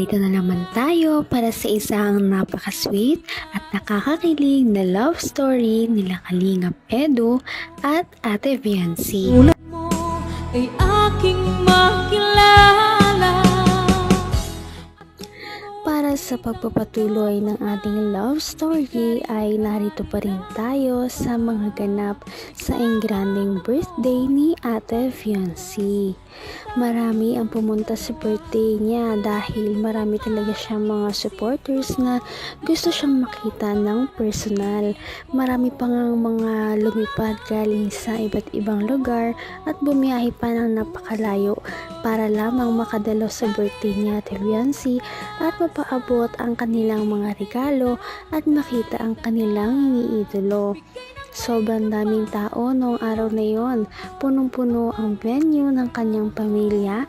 Narito na naman tayo para sa isang napaka-sweet at nakakakilig na love story nila Kalingap Edu at Ate Viancy. Tulad mo ay aking makilala. Para sa pagpapatuloy ng ating love story ay narito pa rin tayo sa mga ganap sa engranding birthday ni Ate Viancy. Marami ang pumunta sa birthday niya dahil marami talaga siyang mga supporters na gusto siyang makita ng personal. Marami pa ngang mga lumipad galing sa iba't ibang lugar at bumiyahe pa ng napakalayo para lamang makadalo sa birthday ni Ate Viancy at mapaabot ang kanilang mga regalo at makita ang kanilang iniidolo. Sobrang daming tao noong araw na yon. Punong-puno ang venue ng kanyang pamilya,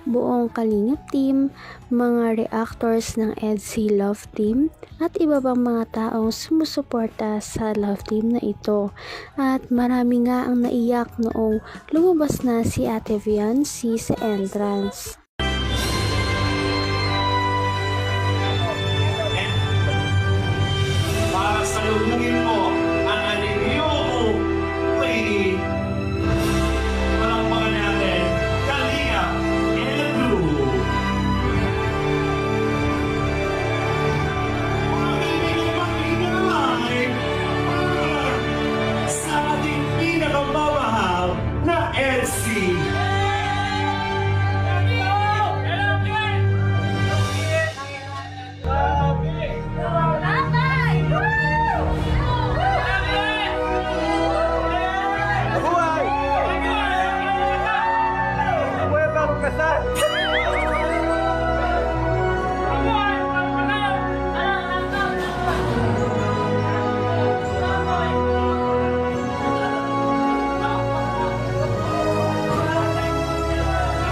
buong Kalingap team, mga reactors ng EDC Love Team, at iba pang mga taong sumusuporta sa love team na ito. At marami nga ang naiyak noong lumabas na si Ate Viancy sa entrance. Para salubungin mo ang alivio mo, lady. Palakpakan natin, Kalingap Edu. Sa ating pinakamamahal na EDC.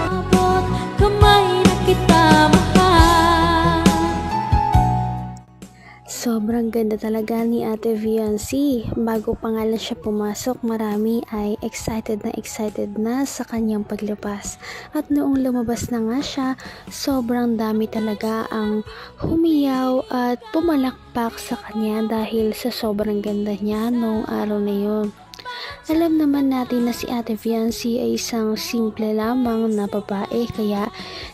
Abot kamay na kita mahal. Sobrang ganda talaga ni Ate Viancy. Bago pa nga lang siya pumasok, marami ay excited na sa kanyang paglabas. At noong lumabas na nga siya, sobrang dami talaga ang humiyaw at pumalakpak sa kanya dahil sa sobrang ganda niya noong araw na yun. Alam naman natin na si Ate Viancy ay isang simple lamang na babae, kaya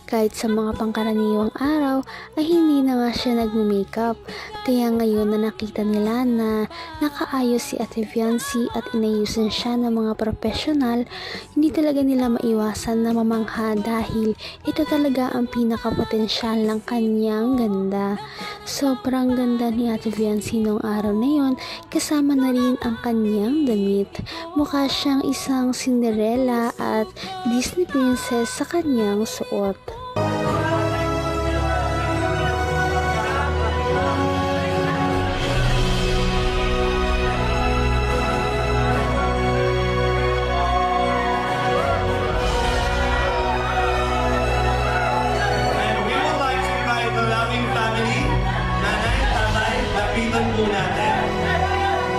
kahit sa mga pangkaraniwang araw ay hindi na nga siya nagme-makeup. Kaya ngayon na nakita nila na nakaayos si Ate Viancy at inayusan siya ng mga profesional, hindi talaga nila maiwasan na mamangha dahil ito talaga ang pinakapotensyal ng kanyang ganda. Sobrang ganda ni Ate Viancy noong araw na yon, kasama na rin ang kanyang damit. Mukha siyang isang Cinderella at Disney princess sa kanyang suot. And we would like to invite the loving family, nanay, tatay, lapitan po natin.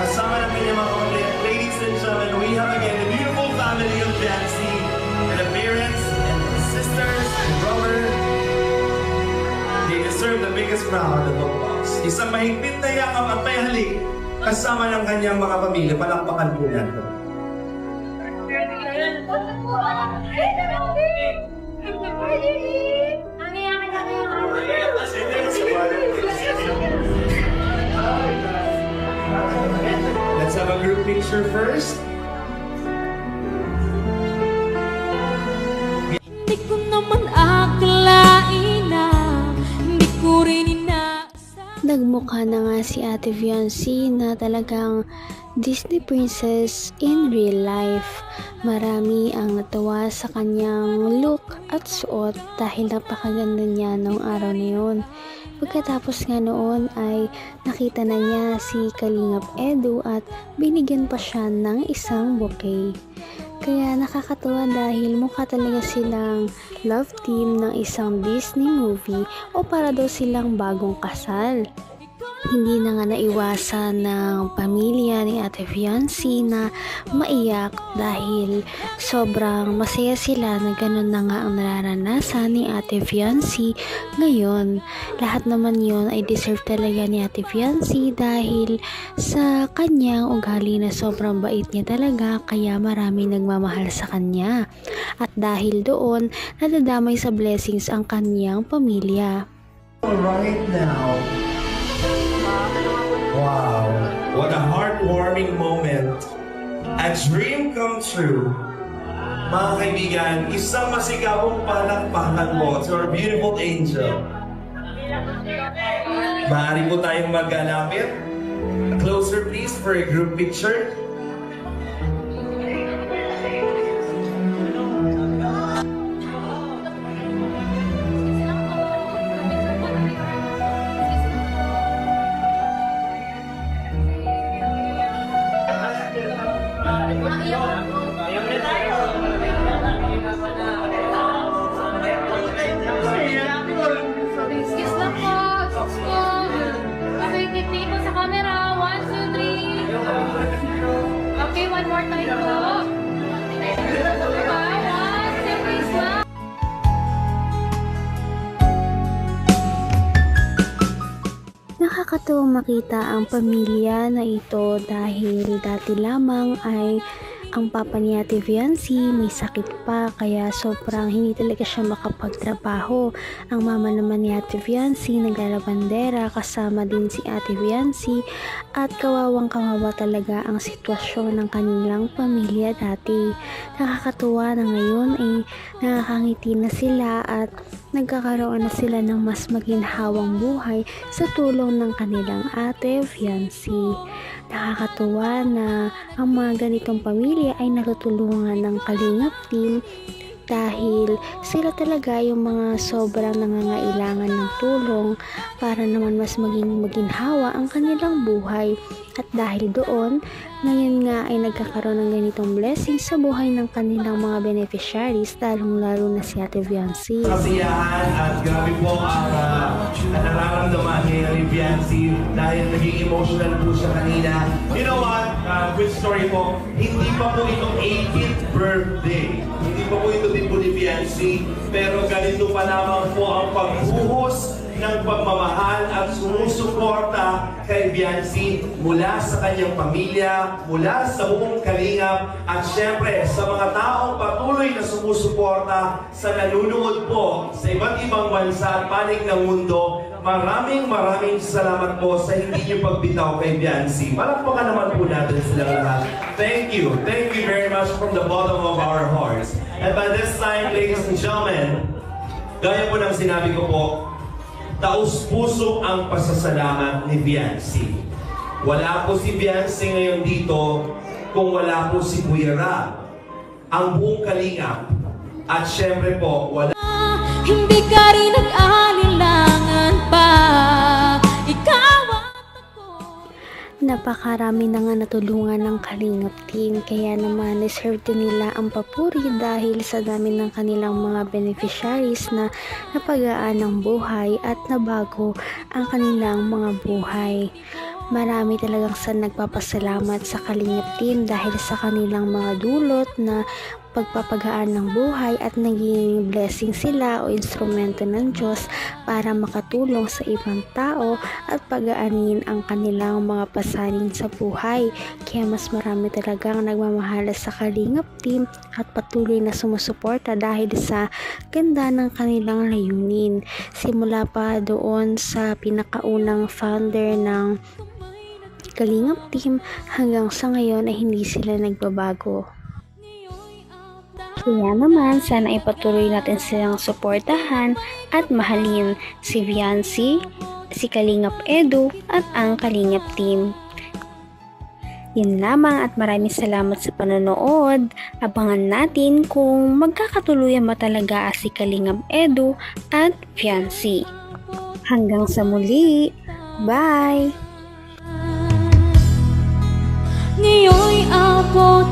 Kasama namin yung mga kapatid. Ladies and gentlemen, we have again the beautiful family of Viancy, and the parents, and the sisters, and brother. They deserve the biggest crown of the box. Isang mahigpit na yakap at may halik kasama ng kanyang mga pamilya. Palakpakan po natin. Let's have a group picture first. Hindi ko naman akalain na hindi ko rin inaasahan. Nagmukha na nga si Ate Viancy na talagang Disney princess in real life. Marami ang natuwa sa kanyang look at suot dahil napakaganda niya noong araw na yun. Pagkatapos nga noon ay nakita na niya si Kalingap Edu at binigyan pa siya ng isang bouquet. Kaya nakakatuwa dahil mukha talaga silang love team ng isang Disney movie o para daw silang bagong kasal. Hindi na nga naiwasan ng pamilya ni Ate Fiancé na maiyak dahil sobrang masaya sila na ganun na nga ang nararanasan ni Ate Fiancé ngayon. Lahat naman yon ay deserve talaga ni Ate Fiancé dahil sa kanyang ugali na sobrang bait niya talaga, kaya maraming nagmamahal sa kanya. At dahil doon, nadadamay sa blessings ang kanyang pamilya. Right now. Wow. What a heartwarming moment. A dream come true. Mga kaibigan, isang masigabong palakpakan po to our beautiful angel. Maaari po tayong maglalapit. Closer please for a group picture. Excuse lang po. Excuse po. Pakikiti po sa camera. 1, 2, 3. Okay, one more time po. 1, 2, 3, lang. Nakakatuwang makita ang pamilya na ito dahil dati lamang ay ang papa ni Ate Fiancé may sakit pa, kaya sobrang hindi talaga siya makapagtrabaho. Ang mama naman ni Ate Fiancé naglalabandera, kasama din si Ate Fiancé, at kawawang kawawa talaga ang sitwasyon ng kanilang pamilya dati. Nakakatuwa na ngayon ay nakakangiti na sila at nagkakaroon na sila ng mas maginhawang buhay sa tulong ng kanilang Ate Fiancé. Nakakatuwa na ang mga ganitong pamilya ay natutulungan ng Kalingap Team dahil sila talaga yung mga sobrang nangangailangan ng tulong para naman mas maging maginhawa ang kanilang buhay. At dahil doon, ngayon nga ay nagkakaroon ng ganitong blessing sa buhay ng kanilang mga beneficiaries, lalong-lalo na si Ate Fiancé. Kasiyahan at grabe po ang nararamdaman ni Fiancé dahil naging emotional po siya kanina. You know what? Quick story po, hindi pa po itong 18th birthday. Hindi pa po ito din po ni Fiancé, pero ganito pa lamang po ang pagbuhos ng pagmamahal at sumusuporta kay Fiancé mula sa kanyang pamilya, mula sa buong Kalingap, at syempre sa mga taong patuloy na sumusuporta sa nanunood po sa iba't ibang bansa at panig ng mundo. Maraming salamat po sa hindi niyo pagbitaw kay Fiancé. Palakpakan naman po natin silang lahat. Thank you very much from the bottom of our hearts. And by this time, ladies and gentlemen, gaya po ng sinabi ko po, taus-puso ang pasasalamat ni Fiancé. Wala po si Fiancé ngayon dito kung wala po si Kuya Rab, ang buong Kalingap. At syempre po, wala... Hindi ka rin nag-alilangan pa. Ikaw at ako. Napakarami na nga natulungan ng Kalingap Team, kaya naman deserve din nila ang papuri dahil sa dami ng kanilang mga beneficiaries na napagaan ng buhay at nabago ang kanilang mga buhay. Marami talagang sa nagpapasalamat sa Kalingap Team dahil sa kanilang mga dulot na pagpapagaan ng buhay at naging blessing sila o instrumento ng Diyos para makatulong sa ibang tao at pagaanin ang kanilang mga pasanin sa buhay. Kaya mas marami talagang nagmamahal sa Kalingap Team at patuloy na sumusuporta dahil sa ganda ng kanilang layunin. Simula pa doon sa pinakaunang founder ng Kalingap Team hanggang sa ngayon ay hindi sila nagbabago. Kaya naman, sana ipatuloy natin silang suportahan at mahalin si Fiancé, si Kalingap Edu at ang Kalingap Team. Yan lamang at maraming salamat sa panonood. Abangan natin kung magkakatuluyan ba talaga si Kalingap Edu at Fiancé. Hanggang sa muli. Bye! Ngayon'y abot